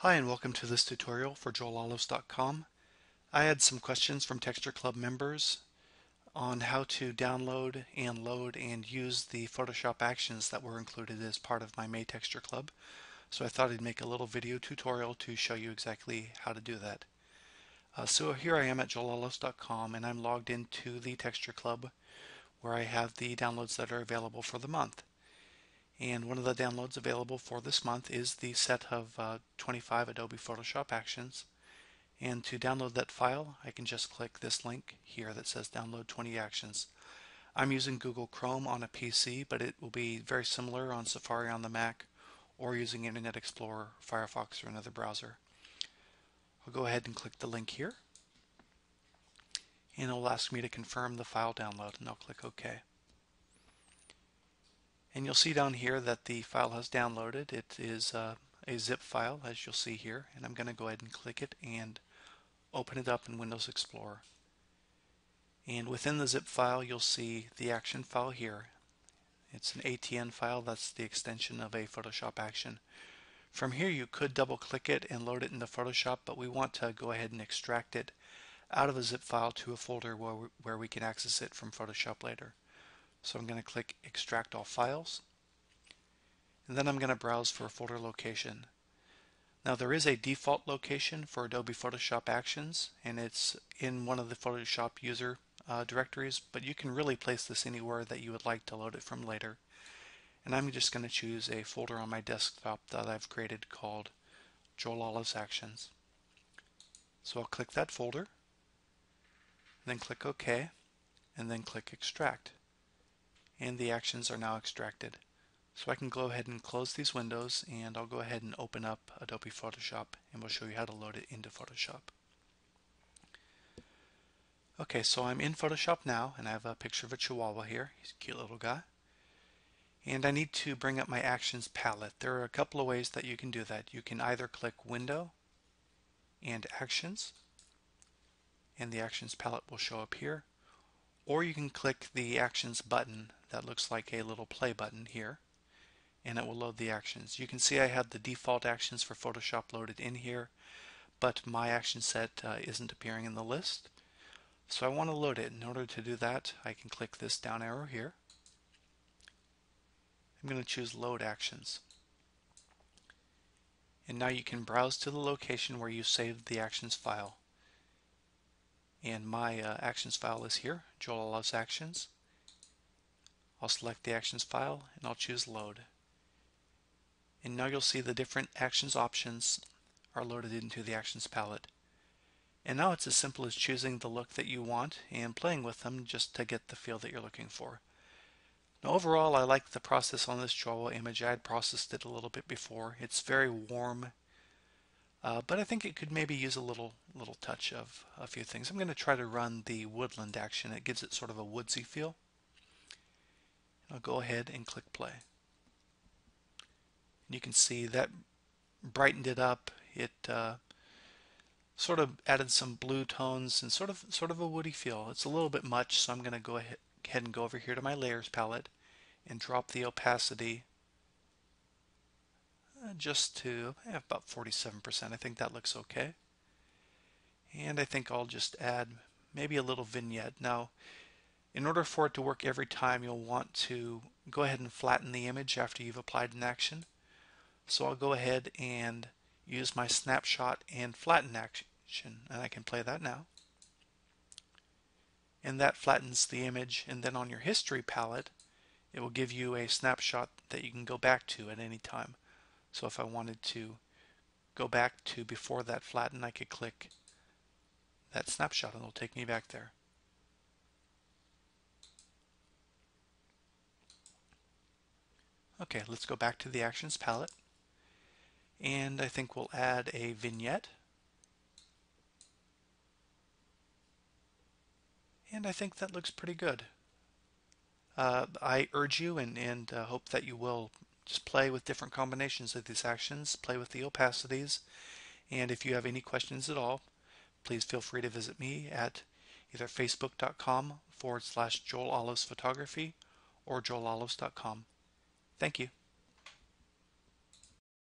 Hi and welcome to this tutorial for joelolives.com. I had some questions from Texture Club members on how to download and load and use the Photoshop actions that were included as part of my May Texture Club. So I thought I'd make a little video tutorial to show you exactly how to do that. So here I am at joelolives.com and I'm logged into the Texture Club where I have the downloads that are available for the month. And one of the downloads available for this month is the set of 25 Adobe Photoshop actions. And to download that file, I can just click this link here that says download 20 actions. I'm using Google Chrome on a PC, but it will be very similar on Safari on the Mac or using Internet Explorer, Firefox, or another browser. I'll go ahead and click the link here, and it will ask me to confirm the file download, and I'll click OK. And you'll see down here that the file has downloaded. It is a zip file, as you'll see here, and I'm going to go ahead and click it and open it up in Windows Explorer. And within the zip file, you'll see the action file here. It's an ATN file. That's the extension of a Photoshop action. From here, you could double click it and load it into Photoshop, but we want to go ahead and extract it out of a zip file to a folder where we can access it from Photoshop later. So I'm going to click Extract All Files, and then I'm going to browse for a folder location. Now there is a default location for Adobe Photoshop Actions, and it's in one of the Photoshop user directories, but you can really place this anywhere that you would like to load it from later. And I'm just going to choose a folder on my desktop that I've created called Joel Olives Actions. So I'll click that folder, then click OK, and then click Extract. And the actions are now extracted. So I can go ahead and close these windows, and I'll go ahead and open up Adobe Photoshop, and we'll show you how to load it into Photoshop. Okay, so I'm in Photoshop now, and I have a picture of a chihuahua here. He's a cute little guy. And I need to bring up my Actions palette. There are a couple of ways that you can do that. You can either click Window and Actions, and the Actions palette will show up here. Or you can click the Actions button that looks like a little play button here, and it will load the actions. You can see I have the default actions for Photoshop loaded in here, but my action set isn't appearing in the list. So I want to load it. In order to do that, I can click this down arrow here. I'm going to choose Load Actions. And now you can browse to the location where you saved the actions file. And my actions file is here, Joel Olives Actions. I'll select the actions file and I'll choose Load. And now you'll see the different actions options are loaded into the actions palette. And now it's as simple as choosing the look that you want and playing with them just to get the feel that you're looking for. Now overall, I like the process on this Chihuahua image. I had processed it a little bit before. It's very warm, but I think it could maybe use a little touch of a few things. I'm going to try to run the woodland action. It gives it sort of a woodsy feel. I'll go ahead and click play. You can see that brightened it up. It sort of added some blue tones and sort of a woody feel. It's a little bit much, so I'm going to go ahead and go over here to my layers palette and drop the opacity just to about 47%. I think that looks okay. And I think I'll just add maybe a little vignette. Now, in order for it to work every time, you'll want to go ahead and flatten the image after you've applied an action. So I'll go ahead and use my snapshot and flatten action, and I can play that now. And that flattens the image, and then on your history palette it will give you a snapshot that you can go back to at any time. So if I wanted to go back to before that flatten, I could click that snapshot and it'll take me back there. Okay, let's go back to the actions palette, and I think we'll add a vignette. And I think that looks pretty good. I urge you and hope that you will just play with different combinations of these actions, play with the opacities, and if you have any questions at all, please feel free to visit me at either facebook.com/JoelOlivesPhotography or joelolives.com. Thank you.